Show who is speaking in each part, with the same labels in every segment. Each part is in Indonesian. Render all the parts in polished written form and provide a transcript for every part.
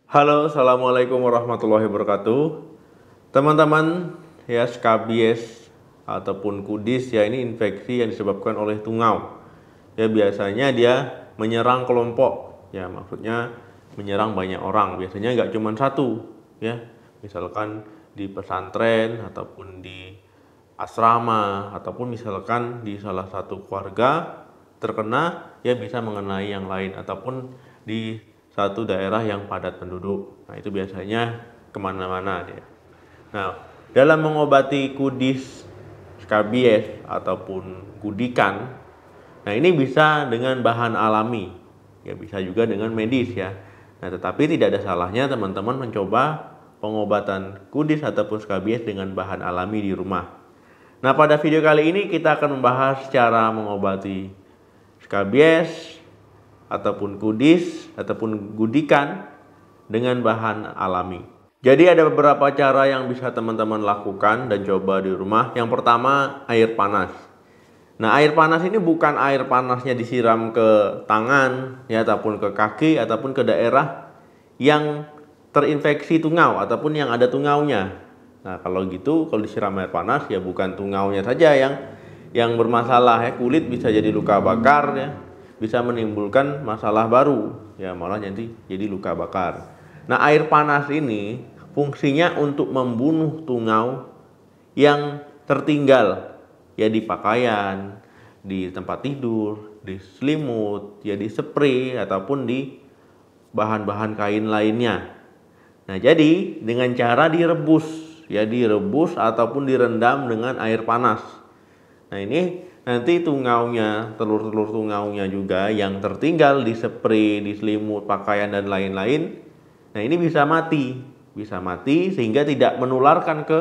Speaker 1: Halo, assalamualaikum warahmatullahi wabarakatuh. Teman-teman, ya skabies ataupun kudis ya ini infeksi yang disebabkan oleh tungau. Ya biasanya dia menyerang kelompok. Ya maksudnya menyerang banyak orang. Biasanya nggak cuma satu. Ya misalkan di pesantren ataupun di asrama ataupun misalkan di salah satu keluarga terkena ya bisa mengenai yang lain ataupun di satu daerah yang padat penduduk. Nah itu biasanya kemana-mana dia. Nah dalam mengobati kudis, skabies ataupun kudikan, nah ini bisa dengan bahan alami, ya bisa juga dengan medis ya. Nah tetapi tidak ada salahnya teman-teman mencoba pengobatan kudis ataupun skabies dengan bahan alami di rumah. Nah pada video kali ini kita akan membahas cara mengobati skabies ataupun kudis ataupun gudikan dengan bahan alami. Jadi ada beberapa cara yang bisa teman-teman lakukan dan coba di rumah. Yang pertama air panas. Nah air panas ini bukan air panasnya disiram ke tangan ya ataupun ke kaki ataupun ke daerah yang terinfeksi tungau ataupun yang ada tungaunya. Nah kalau gitu kalau disiram air panas ya bukan tungaunya saja yang bermasalah ya, kulit bisa jadi luka bakar ya, bisa menimbulkan masalah baru ya malah nanti jadi luka bakar. Nah air panas ini fungsinya untuk membunuh tungau yang tertinggal ya di pakaian, di tempat tidur, di selimut, ya di spray ataupun di bahan-bahan kain lainnya. Nah jadi dengan cara direbus ya direbus ataupun direndam dengan air panas. Nah ini nanti tungaunya, telur-telur tungaunya juga yang tertinggal di spray, di selimut, pakaian dan lain-lain. Nah ini bisa mati sehingga tidak menularkan ke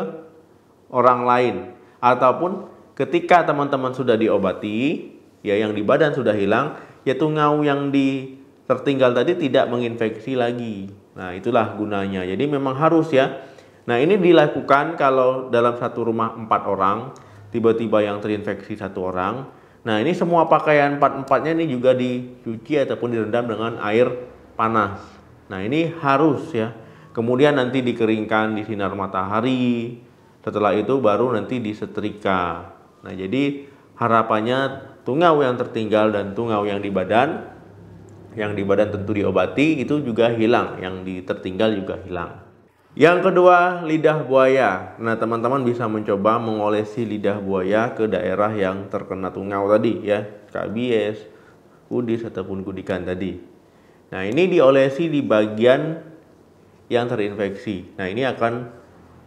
Speaker 1: orang lain. Ataupun ketika teman-teman sudah diobati, ya yang di badan sudah hilang, ya tungau yang tertinggal tadi tidak menginfeksi lagi. Nah itulah gunanya. Jadi memang harus ya. Nah ini dilakukan kalau dalam satu rumah 4 orang, tiba-tiba yang terinfeksi 1 orang. Nah ini semua pakaian 4-4-nya ini juga dicuci ataupun direndam dengan air panas. Nah ini harus ya. Kemudian nanti dikeringkan di sinar matahari. Setelah itu baru nanti disetrika. Nah jadi harapannya tungau yang tertinggal dan tungau yang di badan tentu diobati itu juga hilang, yang tertinggal juga hilang. Yang kedua, lidah buaya. Nah, teman-teman bisa mencoba mengolesi lidah buaya ke daerah yang terkena tungau tadi ya, skabies, kudis ataupun kudikan tadi. Nah, ini diolesi di bagian yang terinfeksi. Nah, ini akan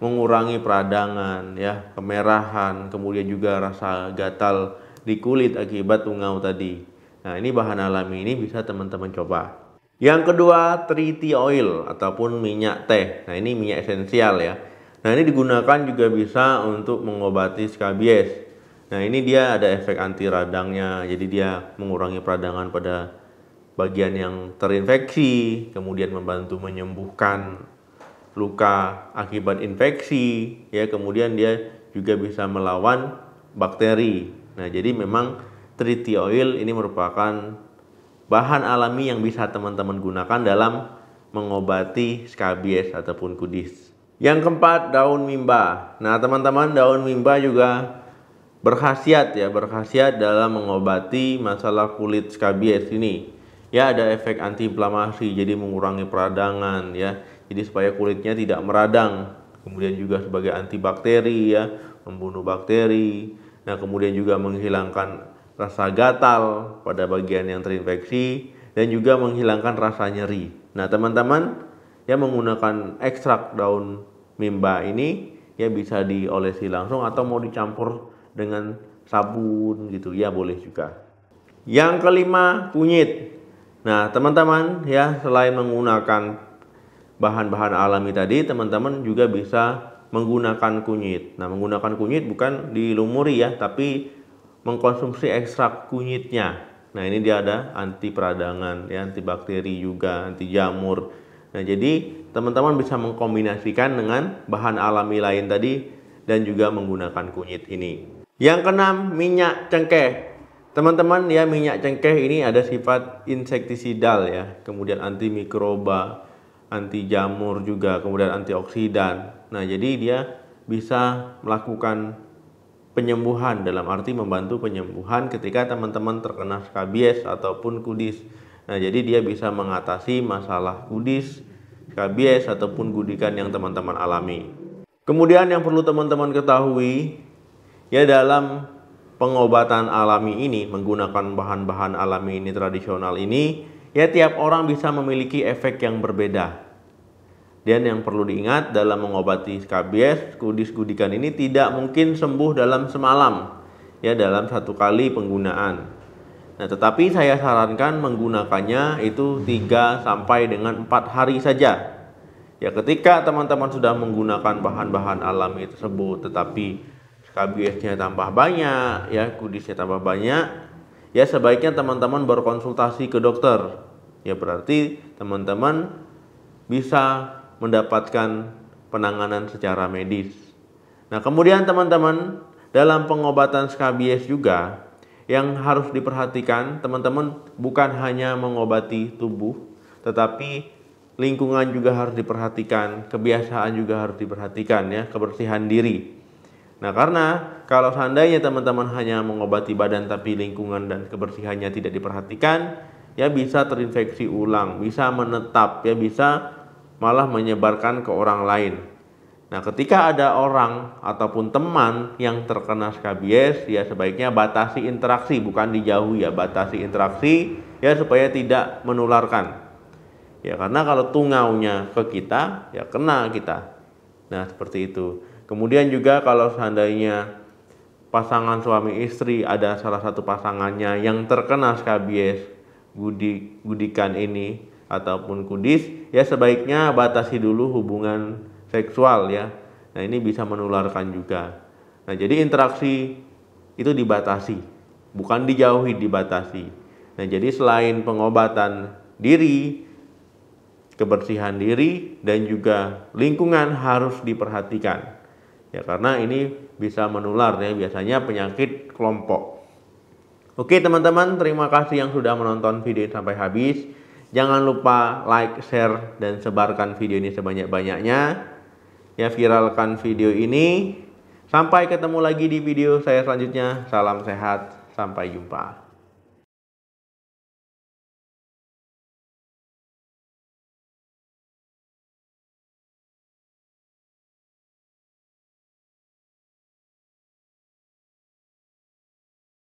Speaker 1: mengurangi peradangan ya, kemerahan, kemudian juga rasa gatal di kulit akibat tungau tadi. Nah, ini bahan alami ini bisa teman-teman coba. Yang kedua, tree tea oil ataupun minyak teh. Nah, ini minyak esensial ya. Nah, ini digunakan juga bisa untuk mengobati skabies. Nah, ini dia ada efek anti radangnya. Jadi dia mengurangi peradangan pada bagian yang terinfeksi, kemudian membantu menyembuhkan luka akibat infeksi, ya. Kemudian dia juga bisa melawan bakteri. Nah, jadi memang tree tea oil ini merupakan bahan alami yang bisa teman-teman gunakan dalam mengobati skabies ataupun kudis. Yang keempat, daun mimba. Nah, teman-teman, daun mimba juga berkhasiat dalam mengobati masalah kulit skabies ini. Ya, ada efek antiinflamasi, jadi mengurangi peradangan ya. Jadi supaya kulitnya tidak meradang. Kemudian juga sebagai antibakteri ya, membunuh bakteri. Nah, kemudian juga menghilangkan rasa gatal pada bagian yang terinfeksi dan juga menghilangkan rasa nyeri. Nah, teman-teman yang menggunakan ekstrak daun mimba ini ya bisa diolesi langsung atau mau dicampur dengan sabun gitu ya boleh juga. Yang kelima, kunyit. Nah, teman-teman ya selain menggunakan bahan-bahan alami tadi, teman-teman juga bisa menggunakan kunyit. Nah, menggunakan kunyit bukan dilumuri ya, tapi mengkonsumsi ekstrak kunyitnya. Nah, ini dia ada anti peradangan, ya, antibakteri juga, anti jamur. Nah, jadi teman-teman bisa mengkombinasikan dengan bahan alami lain tadi dan juga menggunakan kunyit ini. Yang keenam, minyak cengkeh. Teman-teman ya, minyak cengkeh ini ada sifat insektisidal ya, kemudian antimikroba, anti jamur juga, kemudian antioksidan. Nah, jadi dia bisa melakukan penyembuhan, dalam arti membantu penyembuhan ketika teman-teman terkena skabies ataupun kudis. Nah, jadi dia bisa mengatasi masalah kudis, skabies ataupun gudikan yang teman-teman alami. Kemudian yang perlu teman-teman ketahui, ya dalam pengobatan alami ini, menggunakan bahan-bahan alami ini, tradisional ini, ya tiap orang bisa memiliki efek yang berbeda. Dan yang perlu diingat, dalam mengobati skabies, kudis, gudikan ini tidak mungkin sembuh dalam semalam, ya dalam satu kali penggunaan. Nah, tetapi saya sarankan menggunakannya itu 3 sampai dengan 4 hari saja. Ya, ketika teman-teman sudah menggunakan bahan-bahan alami tersebut, tetapi skabiesnya tambah banyak, ya kudisnya tambah banyak, ya sebaiknya teman-teman berkonsultasi ke dokter. Ya, berarti teman-teman bisa mendapatkan penanganan secara medis. Nah, kemudian teman-teman, dalam pengobatan skabies juga yang harus diperhatikan, teman-teman bukan hanya mengobati tubuh, tetapi lingkungan juga harus diperhatikan, kebiasaan juga harus diperhatikan, ya, kebersihan diri. Nah, karena kalau seandainya teman-teman hanya mengobati badan tapi lingkungan dan kebersihannya tidak diperhatikan, ya bisa terinfeksi ulang, bisa menetap, ya bisa malah menyebarkan ke orang lain. Nah, ketika ada orang ataupun teman yang terkena skabies, ya sebaiknya batasi interaksi, bukan dijauhi, ya batasi interaksi, ya supaya tidak menularkan. Ya, karena kalau tungaunya ke kita, ya kena kita. Nah, seperti itu. Kemudian juga kalau seandainya pasangan suami istri, ada salah satu pasangannya yang terkena skabies, gudikan ini ataupun kudis, ya sebaiknya batasi dulu hubungan seksual, ya. Nah, ini bisa menularkan juga. Nah, jadi interaksi itu dibatasi, bukan dijauhi, dibatasi. Nah, jadi selain pengobatan diri, kebersihan diri dan juga lingkungan harus diperhatikan. Ya, karena ini bisa menular, ya, biasanya penyakit kelompok. Oke teman-teman, terima kasih yang sudah menonton video ini sampai habis. Jangan lupa like, share, dan sebarkan video ini sebanyak-banyaknya. Ya, viralkan video ini. Sampai ketemu lagi di video saya selanjutnya. Salam sehat, sampai jumpa.